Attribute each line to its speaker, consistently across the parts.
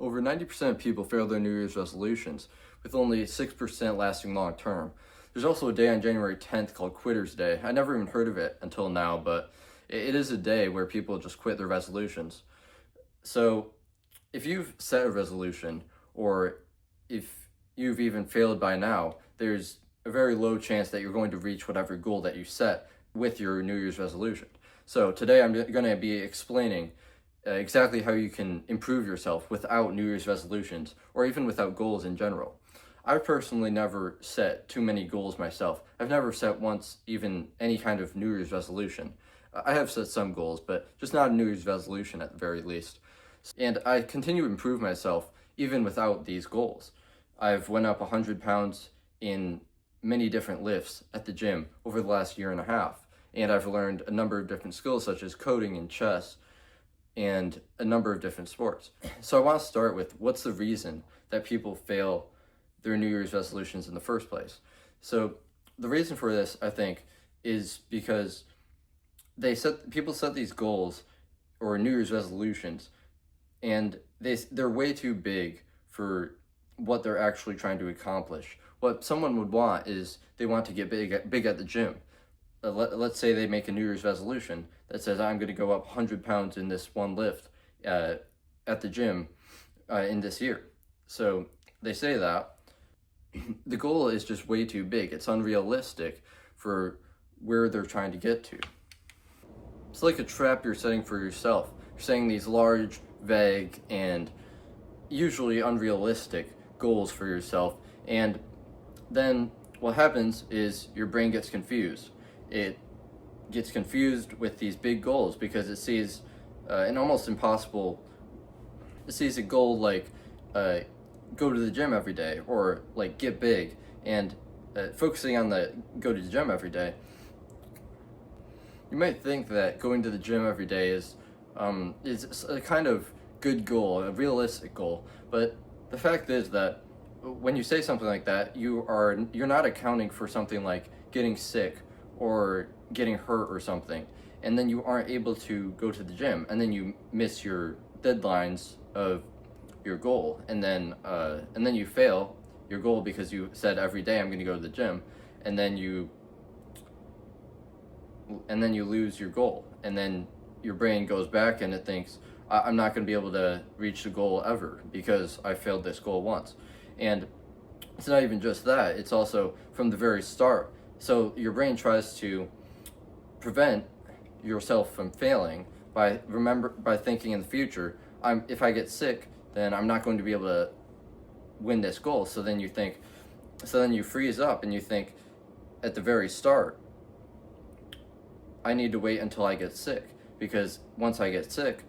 Speaker 1: Over 90% of people fail their New Year's resolutions, with only 6% lasting long term. There's also a day on January 10th called Quitter's Day. I never even heard of it until now, but it is a day where people just quit their resolutions. So, if you've set a resolution, or if you've even failed by now, there's a very low chance that you're going to reach whatever goal that you set with your New Year's resolution. So, today I'm going to be explaining exactly how you can improve yourself without New Year's resolutions or even without goals in general. I've personally never set too many goals myself. I've never set once even any kind of New Year's resolution. I have set some goals, but just not a New Year's resolution at the very least. And I continue to improve myself even without these goals. I've went up 100 pounds in many different lifts at the gym over the last year and a half. And I've learned a number of different skills such as coding and chess and a number of different sports. So I want to start with what's the reason that people fail their New Year's resolutions in the first place. So the reason for this, I think, is because people set these goals or New Year's resolutions, and they're way too big for what they're actually trying to accomplish. What someone would want is they want to get big at the gym. Let's say they make a New Year's resolution that says, I'm going to go up 100 pounds in this one lift at the gym in this year. So they say that. The goal is just way too big. It's unrealistic for where they're trying to get to. It's like a trap you're setting for yourself. You're setting these large, vague, and usually unrealistic goals for yourself. And then what happens is your brain gets confused. It gets confused with these big goals because it sees an almost impossible, it sees a goal like go to the gym every day or like get big, and focusing on the go to the gym every day, you might think that going to the gym every day is a kind of good goal, a realistic goal, but the fact is that when you say something like that, you're not accounting for something like getting sick or getting hurt or something, and then you aren't able to go to the gym, and then you miss your deadlines of your goal, and then you fail your goal because you said every day I'm going to go to the gym, and then you lose your goal, and then your brain goes back and it thinks, I'm not going to be able to reach the goal ever because I failed this goal once. And it's not even just that, it's also from the very start. So your brain tries to prevent yourself from failing by thinking in the future, if I get sick, then I'm not going to be able to win this goal. So then you freeze up and you think at the very start, I need to wait until I get sick, because once I get sick,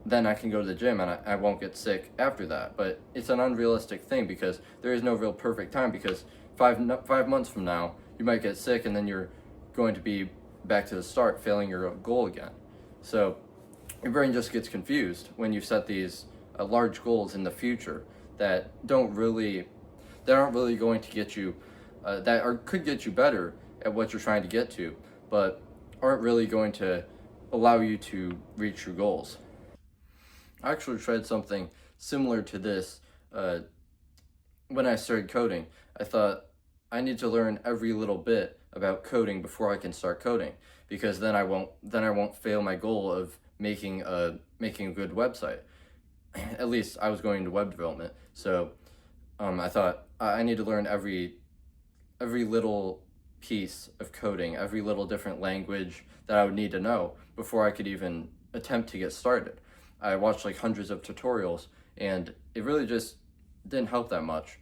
Speaker 1: then I can go to the gym and I won't get sick after that. But it's an unrealistic thing because there is no real perfect time, because 5 months from now, you might get sick and then you're going to be back to the start, failing your goal again. So your brain just gets confused when you set these large goals in the future that aren't really going to get you, could get you better at what you're trying to get to, but aren't really going to allow you to reach your goals. I actually tried something similar to this when I started coding. I thought I need to learn every little bit about coding before I can start coding, because then I won't fail my goal of making a good website. At least I was going into web development, so I thought I need to learn every little piece of coding, every little different language that I would need to know before I could even attempt to get started. I watched like hundreds of tutorials, and it really just didn't help that much.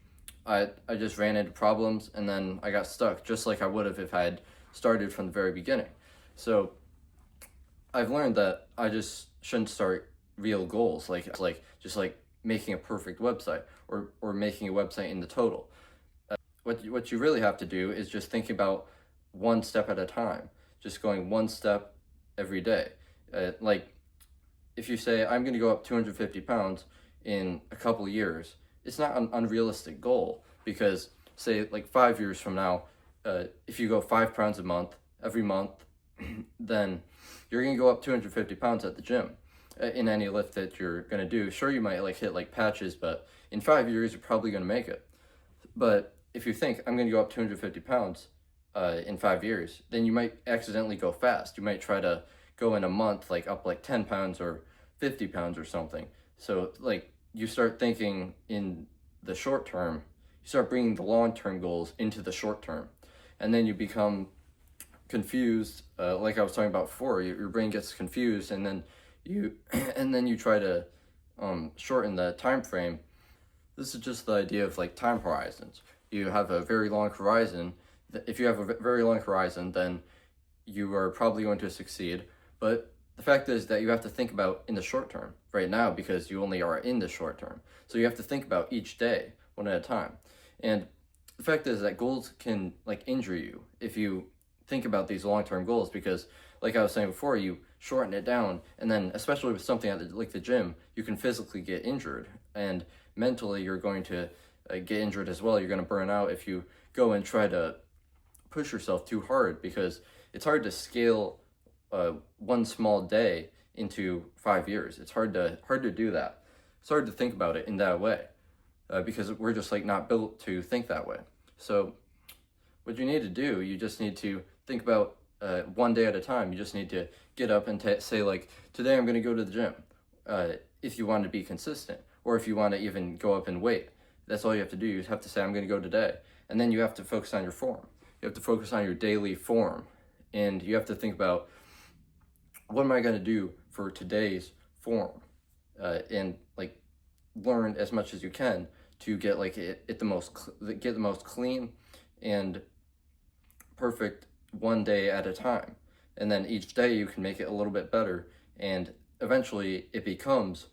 Speaker 1: I just ran into problems, and then I got stuck, just like I would have if I had started from the very beginning. So I've learned that I just shouldn't start real goals, like making a perfect website or making a website in the total. What you really have to do is just think about one step at a time, just going one step every day. Like if you say, I'm going to go up 250 pounds in a couple of years, it's not an unrealistic goal, because say like 5 years from now, if you go 5 pounds a month, every month, then you're going to go up 250 pounds at the gym. in any lift that you're gonna do. Sure, you might like hit like patches, but in 5 years you're probably gonna make it. But if you think I'm gonna go up 250 pounds in 5 years, then you might accidentally go fast. You might try to go in a month like up like 10 pounds or 50 pounds or something. So like you start thinking in the short term, you start bringing the long-term goals into the short term, and then you become confused. Like I was talking about before, your brain gets confused, and then you and then you try to shorten the time frame. This is just the idea of like time horizons. You have a very long horizon. If you have a very long horizon, then you are probably going to succeed. But the fact is that you have to think about in the short term right now, because you only are in the short term. So you have to think about each day one at a time. And the fact is that goals can like injure you if you think about these long-term goals, because like I was saying before, you shorten it down, and then especially with something like the gym, you can physically get injured, and mentally you're going to get injured as well. You're going to burn out if you go and try to push yourself too hard, because it's hard to scale one small day into 5 years. It's hard to do that. It's hard to think about it in that way, because we're just like not built to think that way. So what you need to do, you just need to think about one day at a time. You just need to get up and say like, today I'm going to go to the gym. If you want to be consistent, or if you want to even go up in weight, that's all you have to do. You have to say, I'm going to go today. And then you have to focus on your form. You have to focus on your daily form. And you have to think about, what am I going to do for today's form? And like learn as much as you can to get like get the most clean and perfect one day at a time. And then each day you can make it a little bit better, and eventually it becomes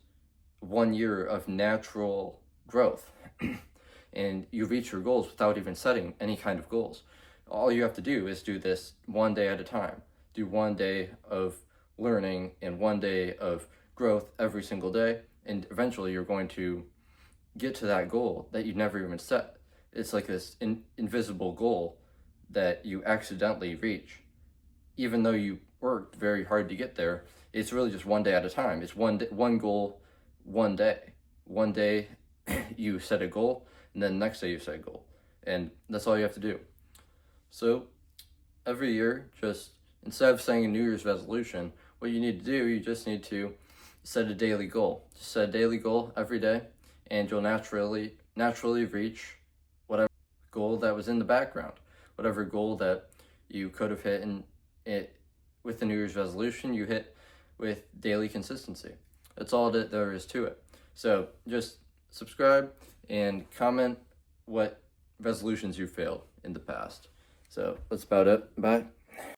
Speaker 1: 1 year of natural growth. And you reach your goals without even setting any kind of goals. All you have to do is do this one day at a time. Do 1 day of learning and 1 day of growth every single day, and eventually you're going to get to that goal that you never even set. It's like this invisible goal that you accidentally reach. Even though you worked very hard to get there, it's really just 1 day at a time. It's one goal, 1 day. 1 day you set a goal, and then the next day you set a goal. And that's all you have to do. So every year, just instead of saying a New Year's resolution, what you need to do, you just need to set a daily goal. Just set a daily goal every day, and you'll naturally reach whatever goal that was in the background, whatever goal that you could have hit with the New Year's resolution, you hit with daily consistency. That's all that there is to it. So just subscribe and comment what resolutions you failed in the past. So that's about it. Bye.